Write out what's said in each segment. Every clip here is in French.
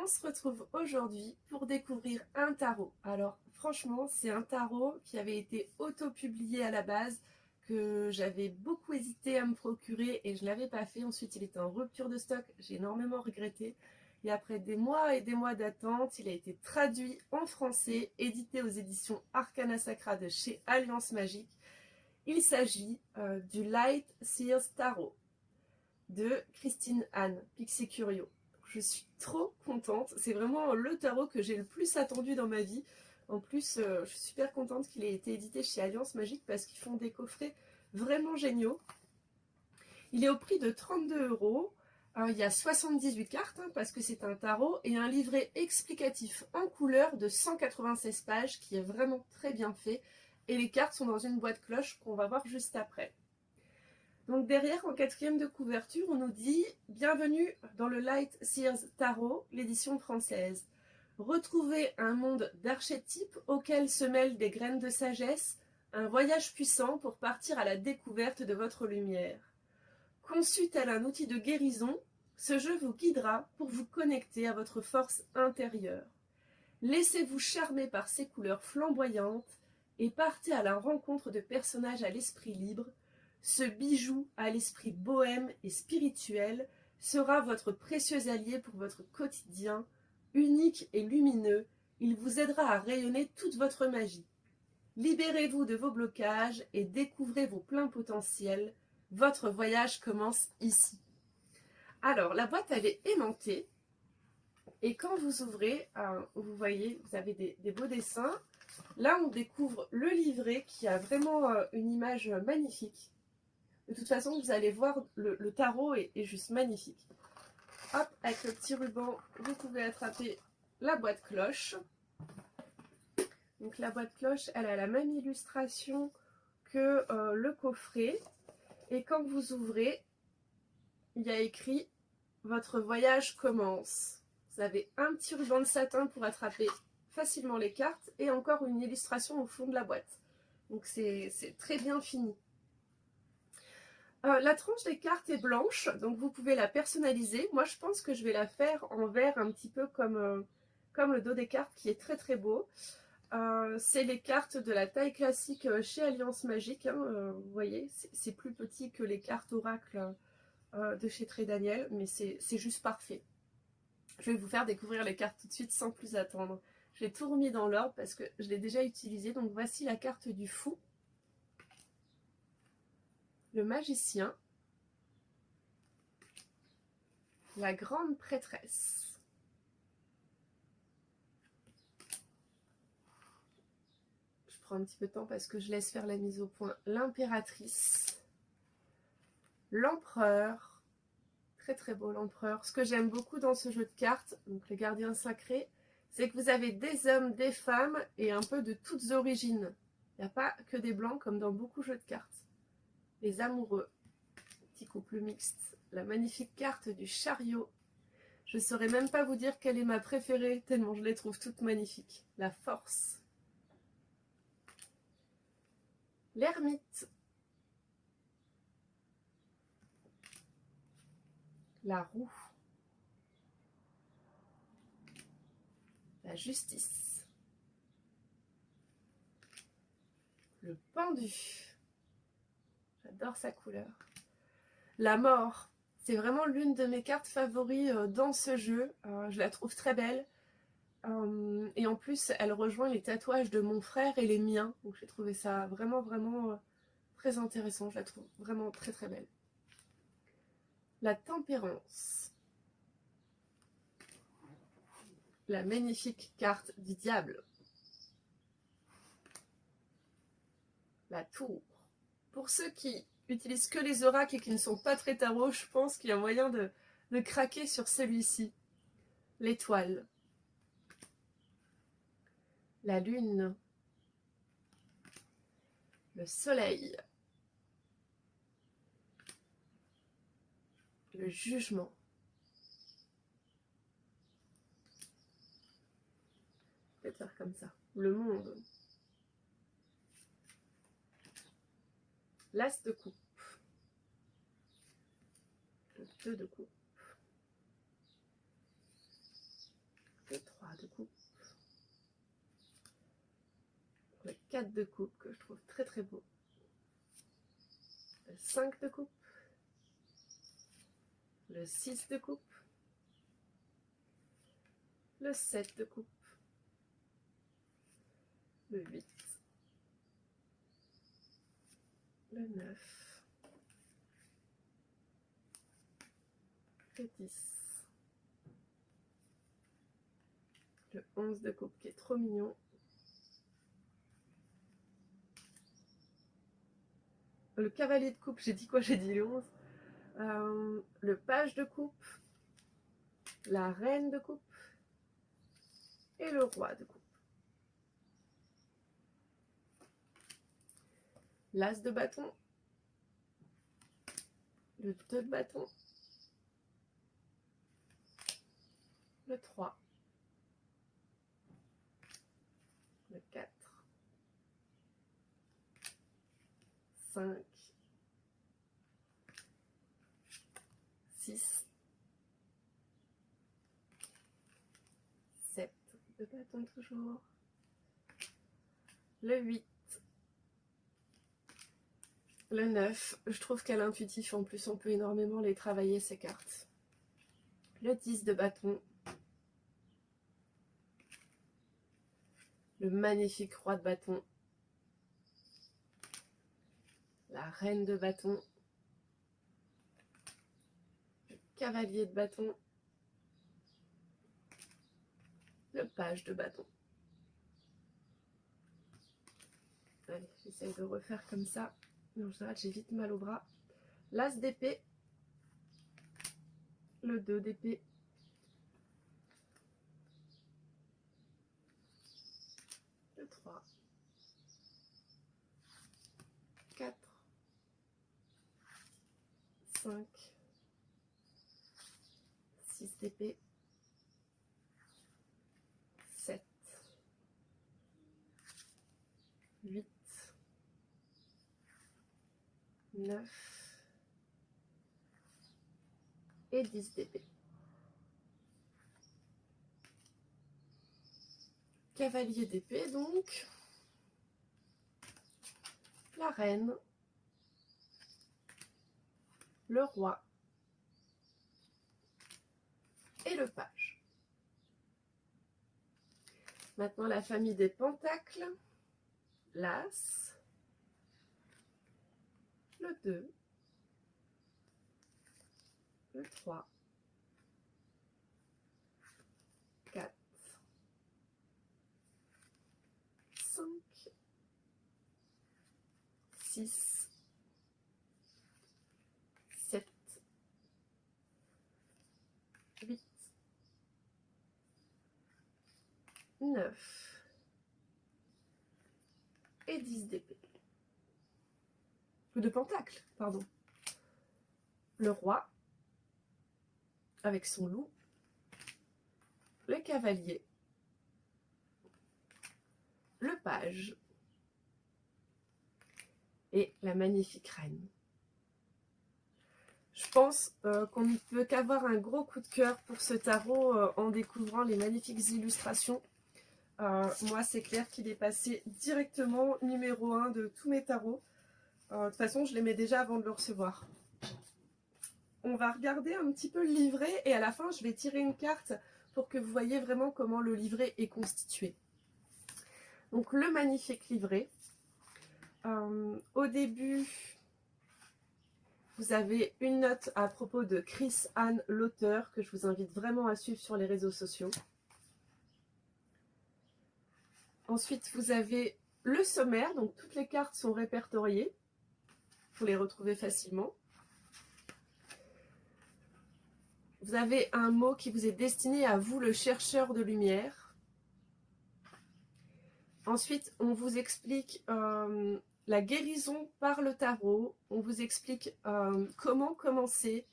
on se retrouve aujourd'hui pour découvrir un tarot. Alors franchement, c'est un tarot qui avait été auto-publié à la base, que j'avais beaucoup hésité à me procurer et je ne l'avais pas fait. Ensuite, il était en rupture de stock, j'ai énormément regretté. Et après des mois et des mois d'attente, il a été traduit en français, édité aux éditions Arcana Sacra de chez Alliance Magique. Il s'agit du Light Seers Tarot de Christine Anne, Pixie Curio. Je suis trop contente, c'est vraiment le tarot que j'ai le plus attendu dans ma vie. En plus, je suis super contente qu'il ait été édité chez Alliance Magique parce qu'ils font des coffrets vraiment géniaux. Il est au prix de 32 €. Il y a 78 cartes parce que c'est un tarot et un livret explicatif en couleur de 196 pages qui est vraiment très bien fait. Et les cartes sont dans une boîte cloche qu'on va voir juste après. Donc derrière, en quatrième de couverture, on nous dit « Bienvenue dans le Light Seers Tarot, l'édition française. Retrouvez un monde d'archétypes auquel se mêlent des graines de sagesse, un voyage puissant pour partir à la découverte de votre lumière. Conçu tel un outil de guérison, ce jeu vous guidera pour vous connecter à votre force intérieure. Laissez-vous charmer par ces couleurs flamboyantes et partez à la rencontre de personnages à l'esprit libre. Ce bijou à l'esprit bohème et spirituel sera votre précieux allié pour votre quotidien. Unique et lumineux, il vous aidera à rayonner toute votre magie. Libérez-vous de vos blocages et découvrez vos pleins potentiels. Votre voyage commence ici. » Alors, la boîte, elle est aimantée. Et quand vous ouvrez, vous voyez, vous avez des beaux dessins. Là, on découvre le livret qui a vraiment une image magnifique. De toute façon, vous allez voir, le tarot est juste magnifique. Hop, avec le petit ruban, vous pouvez attraper la boîte cloche. Donc la boîte cloche, elle a la même illustration que le coffret. Et quand vous ouvrez, il y a écrit « Votre voyage commence ». Vous avez un petit ruban de satin pour attraper facilement les cartes et encore une illustration au fond de la boîte. Donc c'est très bien fini. La tranche des cartes est blanche, donc vous pouvez la personnaliser. Moi, je pense que je vais la faire en vert, un petit peu comme le dos des cartes, qui est très très beau. C'est les cartes de la taille classique chez Alliance Magique. Vous voyez, c'est plus petit que les cartes oracle de chez Très Daniel, mais c'est juste parfait. Je vais vous faire découvrir les cartes tout de suite sans plus attendre. J'ai tout remis dans l'ordre parce que je l'ai déjà utilisé. Donc voici la carte du fou. Le magicien, la grande prêtresse, je prends un petit peu de temps parce que je laisse faire la mise au point, l'impératrice, l'empereur, très très beau l'empereur. Ce que j'aime beaucoup dans ce jeu de cartes, donc le gardien sacré, c'est que vous avez des hommes, des femmes et un peu de toutes origines. Il n'y a pas que des blancs comme dans beaucoup de jeux de cartes. Les amoureux, petit couple mixte, la magnifique carte du chariot. Je ne saurais même pas vous dire quelle est ma préférée, tellement je les trouve toutes magnifiques. La force. L'ermite. La roue. La justice. Le pendu. J'adore sa couleur. La mort. C'est vraiment l'une de mes cartes favoris dans ce jeu. Je la trouve très belle. Et en plus, elle rejoint les tatouages de mon frère et les miens. Donc j'ai trouvé ça vraiment, vraiment très intéressant. Je la trouve vraiment très, très belle. La tempérance. La magnifique carte du diable. La tour. Pour ceux qui utilisent que les oracles et qui ne sont pas très tarot, je pense qu'il y a moyen de craquer sur celui-ci. L'étoile. La lune. Le soleil. Le jugement. Je vais faire comme ça. Le monde. L'as de coupe. Le 2 de coupe. 4 de coupe que je trouve très très beau. Le 5 de coupe. Le 6 de coupe. Le 7 de coupe. Le 8. Le 9. Le 10. Le 11 de coupe qui est trop mignon. Le cavalier de coupe, j'ai dit quoi? J'ai dit le 11. Le page de coupe. La reine de coupe. Et le roi de coupe. L'as de bâton. Le 2 de bâton. Le 3. Le 4. 5. 6. 7 de bâton toujours. Le 8. Le 9. Je trouve qu'à l'intuitif, en plus, on peut énormément les travailler, ces cartes. Le 10 de bâton. Le magnifique roi de bâton. La reine de bâton. Le cavalier de bâton. Le page de bâton. Allez, j'essaye de refaire comme ça. En général, j'ai vite mal au bras. L'as d'épée. Le 2 d'épée. Le 3. 4. 5. 6 d'épée. 7. 8. 9. Et 10 d'épée. Cavalier d'épée donc. La reine. Le roi. Et le page. Maintenant la famille des pentacles. L'as. Le 2. Le 3. 4. 5. 6. 7. 8. 9. Et 10 d'épée. De pentacle, pardon. Le roi, avec son loup. Le cavalier. Le page. Et la magnifique reine. Je pense qu'on ne peut qu'avoir un gros coup de cœur pour ce tarot en découvrant les magnifiques illustrations. Moi, c'est clair qu'il est passé directement numéro 1 de tous mes tarots. De toute façon, je l'aimais déjà avant de le recevoir. On va regarder un petit peu le livret et à la fin, je vais tirer une carte pour que vous voyez vraiment comment le livret est constitué. Donc, le magnifique livret. Au début, vous avez une note à propos de Chris Anne, l'auteur, que je vous invite vraiment à suivre sur les réseaux sociaux. Ensuite, vous avez le sommaire, donc toutes les cartes sont répertoriées. Vous les retrouvez facilement. Vous avez un mot qui vous est destiné à vous, le chercheur de lumière. Ensuite, on vous explique la guérison par le tarot. On vous explique comment commencer,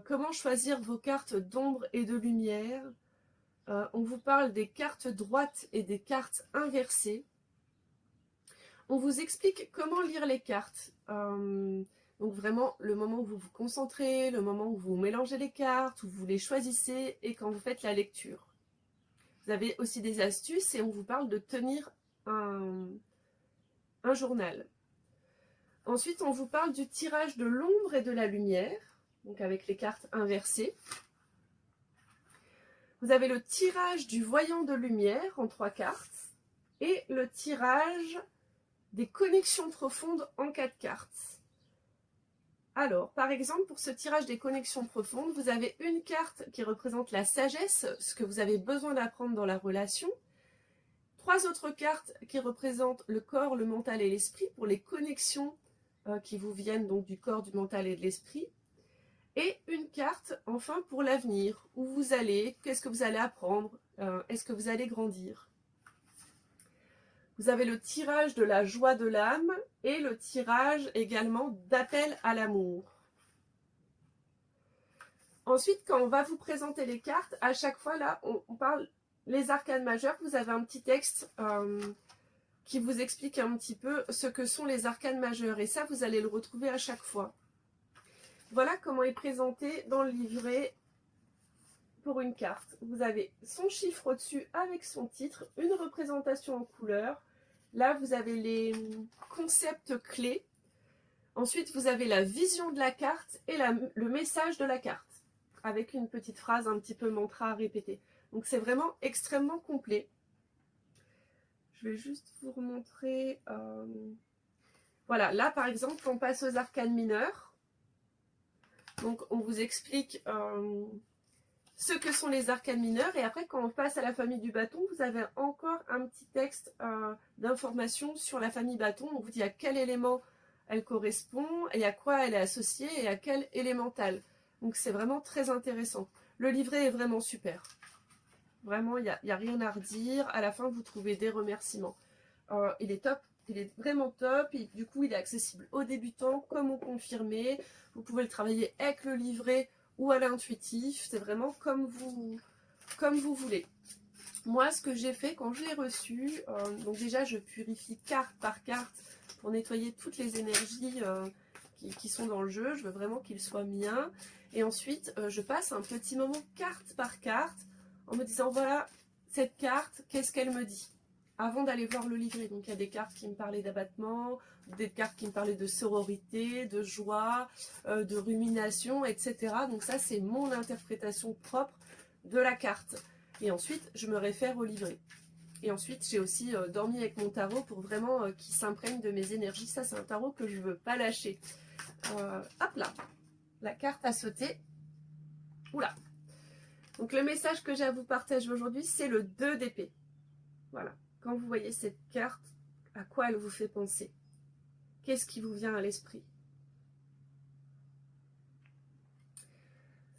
comment choisir vos cartes d'ombre et de lumière. On vous parle des cartes droites et des cartes inversées. On vous explique comment lire les cartes. Donc vraiment, le moment où vous vous concentrez, le moment où vous mélangez les cartes, où vous les choisissez et quand vous faites la lecture. Vous avez aussi des astuces et on vous parle de tenir un journal. Ensuite, on vous parle du tirage de l'ombre et de la lumière, donc avec les cartes inversées. Vous avez le tirage du voyant de lumière en 3 cartes et le tirage des connexions profondes en 4 cartes. Alors, par exemple, pour ce tirage des connexions profondes, vous avez une carte qui représente la sagesse, ce que vous avez besoin d'apprendre dans la relation. 3 autres cartes qui représentent le corps, le mental et l'esprit pour les connexions qui vous viennent donc du corps, du mental et de l'esprit. Et une carte, enfin, pour l'avenir, où vous allez, qu'est-ce que vous allez apprendre, est-ce que vous allez grandir. Vous avez le tirage de la joie de l'âme et le tirage également d'appel à l'amour. Ensuite, quand on va vous présenter les cartes, à chaque fois, là, on parle les arcanes majeures. Vous avez un petit texte qui vous explique un petit peu ce que sont les arcanes majeures. Et ça, vous allez le retrouver à chaque fois. Voilà comment est présenté dans le livret pour une carte. Vous avez son chiffre au-dessus avec son titre, une représentation en couleur. Là, vous avez les concepts clés. Ensuite, vous avez la vision de la carte et le message de la carte, avec une petite phrase un petit peu mantra à répéter. Donc, c'est vraiment extrêmement complet. Je vais juste vous remontrer. Voilà, là, par exemple, on passe aux arcanes mineures. Donc, on vous explique ce que sont les arcanes mineures. Et après, quand on passe à la famille du bâton, vous avez encore un petit texte d'information sur la famille bâton. On vous dit à quel élément elle correspond et à quoi elle est associée et à quel élémental. Donc, c'est vraiment très intéressant. Le livret est vraiment super. Vraiment, il n'y a rien à redire. À la fin, vous trouvez des remerciements. Il est top. Il est vraiment top. Et du coup, il est accessible aux débutants comme aux confirmés. Vous pouvez le travailler avec le livret ou à l'intuitif, c'est vraiment comme vous voulez. Moi, ce que j'ai fait quand je l'ai reçu, donc déjà je purifie carte par carte pour nettoyer toutes les énergies qui sont dans le jeu. Je veux vraiment qu'il soit mien. Et ensuite, je passe un petit moment carte par carte en me disant voilà, cette carte, qu'est-ce qu'elle me dit avant d'aller voir le livret. Donc il y a des cartes qui me parlaient d'abattement, des cartes qui me parlaient de sororité, de joie, de rumination, etc. Donc ça, c'est mon interprétation propre de la carte. Et ensuite, je me réfère au livret. Et ensuite, j'ai aussi dormi avec mon tarot pour vraiment qu'il s'imprègne de mes énergies. Ça, c'est un tarot que je ne veux pas lâcher. Hop là, la carte a sauté. Oula. Donc le message que j'ai à vous partager aujourd'hui, c'est le 2 d'épée. Voilà. Quand vous voyez cette carte, à quoi elle vous fait penser? Qu'est-ce qui vous vient à l'esprit?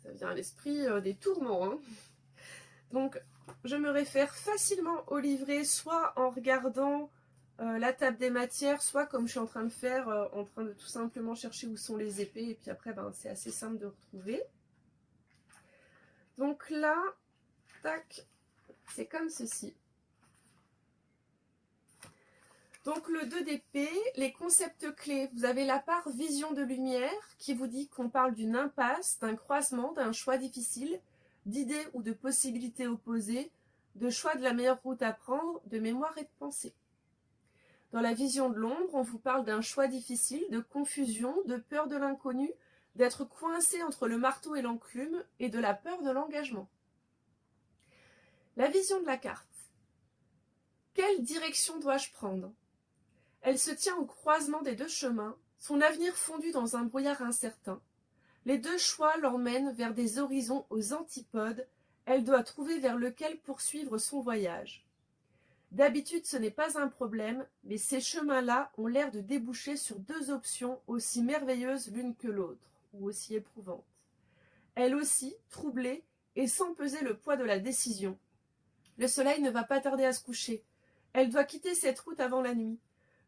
Ça vient à l'esprit des tourments. Hein. Donc, je me réfère facilement au livret, soit en regardant la table des matières, soit comme je suis en train de faire, en train de tout simplement chercher où sont les épées. Et puis après, ben, c'est assez simple de retrouver. Donc là, tac, c'est comme ceci. Donc le 2 d'épée, les concepts clés, vous avez la part vision de lumière qui vous dit qu'on parle d'une impasse, d'un croisement, d'un choix difficile, d'idées ou de possibilités opposées, de choix de la meilleure route à prendre, de mémoire et de pensée. Dans la vision de l'ombre, on vous parle d'un choix difficile, de confusion, de peur de l'inconnu, d'être coincé entre le marteau et l'enclume et de la peur de l'engagement. La vision de la carte. Quelle direction dois-je prendre ? Elle se tient au croisement des 2 chemins, son avenir fondu dans un brouillard incertain. Les 2 choix l'emmènent vers des horizons aux antipodes. Elle doit trouver vers lequel poursuivre son voyage. D'habitude, ce n'est pas un problème, mais ces chemins-là ont l'air de déboucher sur 2 options aussi merveilleuses l'une que l'autre, ou aussi éprouvantes. Elle aussi, troublée, et sans peser le poids de la décision. Le soleil ne va pas tarder à se coucher. Elle doit quitter cette route avant la nuit.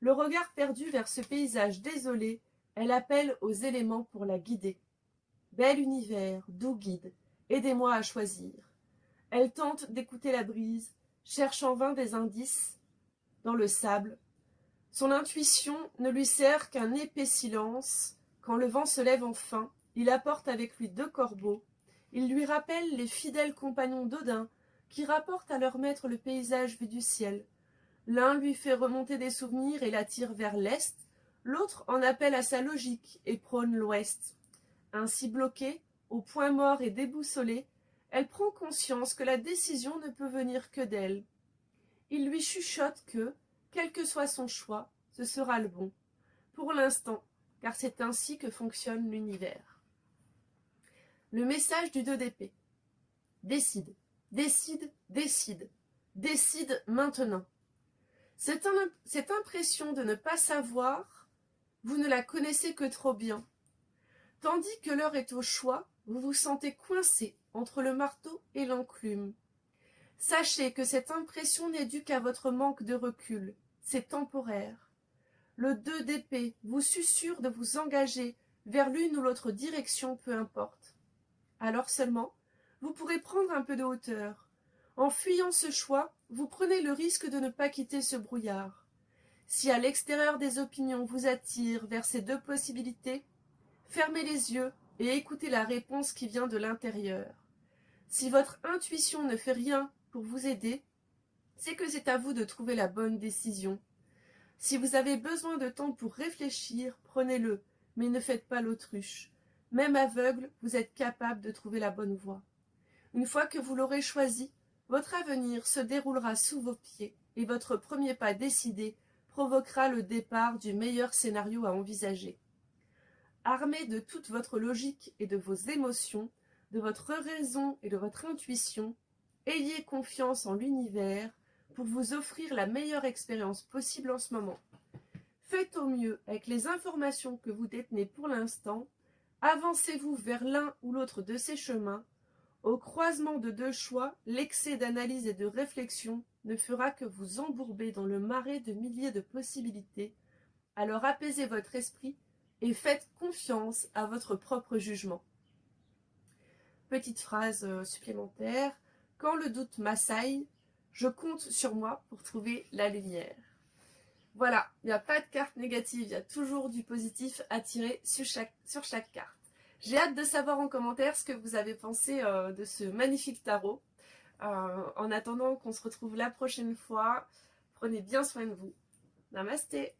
Le regard perdu vers ce paysage désolé, elle appelle aux éléments pour la guider. Bel univers, doux guide, aidez-moi à choisir. Elle tente d'écouter la brise, cherche en vain des indices dans le sable. Son intuition ne lui sert qu'un épais silence. Quand le vent se lève enfin, il apporte avec lui 2 corbeaux. Il lui rappelle les fidèles compagnons d'Odin qui rapportent à leur maître le paysage vu du ciel. L'un lui fait remonter des souvenirs et l'attire vers l'est, l'autre en appelle à sa logique et prône l'ouest. Ainsi bloquée, au point mort et déboussolée, elle prend conscience que la décision ne peut venir que d'elle. Il lui chuchote que, quel que soit son choix, ce sera le bon, pour l'instant, car c'est ainsi que fonctionne l'univers. Le message du 2 d'épée. Décide, décide, décide, décide maintenant. Cette impression de ne pas savoir, vous ne la connaissez que trop bien. Tandis que l'heure est au choix, vous vous sentez coincé entre le marteau et l'enclume. Sachez que cette impression n'est due qu'à votre manque de recul. C'est temporaire. Le 2 d'épée vous susurre de vous engager vers l'une ou l'autre direction, peu importe. Alors seulement, vous pourrez prendre un peu de hauteur. En fuyant ce choix, vous prenez le risque de ne pas quitter ce brouillard. Si à l'extérieur des opinions vous attirent vers ces deux possibilités, fermez les yeux et écoutez la réponse qui vient de l'intérieur. Si votre intuition ne fait rien pour vous aider, c'est que c'est à vous de trouver la bonne décision. Si vous avez besoin de temps pour réfléchir, prenez-le, mais ne faites pas l'autruche. Même aveugle, vous êtes capable de trouver la bonne voie. Une fois que vous l'aurez choisi, votre avenir se déroulera sous vos pieds et votre premier pas décidé provoquera le départ du meilleur scénario à envisager. Armé de toute votre logique et de vos émotions, de votre raison et de votre intuition, ayez confiance en l'univers pour vous offrir la meilleure expérience possible en ce moment. Faites au mieux avec les informations que vous détenez pour l'instant, avancez-vous vers l'un ou l'autre de ces chemins. Au croisement de deux choix, l'excès d'analyse et de réflexion ne fera que vous embourber dans le marais de milliers de possibilités. Alors apaisez votre esprit et faites confiance à votre propre jugement. Petite phrase supplémentaire. Quand le doute m'assaille, je compte sur moi pour trouver la lumière. Voilà, il n'y a pas de carte négative, il y a toujours du positif à tirer sur chaque carte. J'ai hâte de savoir en commentaire ce que vous avez pensé de ce magnifique tarot. En attendant qu'on se retrouve la prochaine fois, prenez bien soin de vous. Namasté.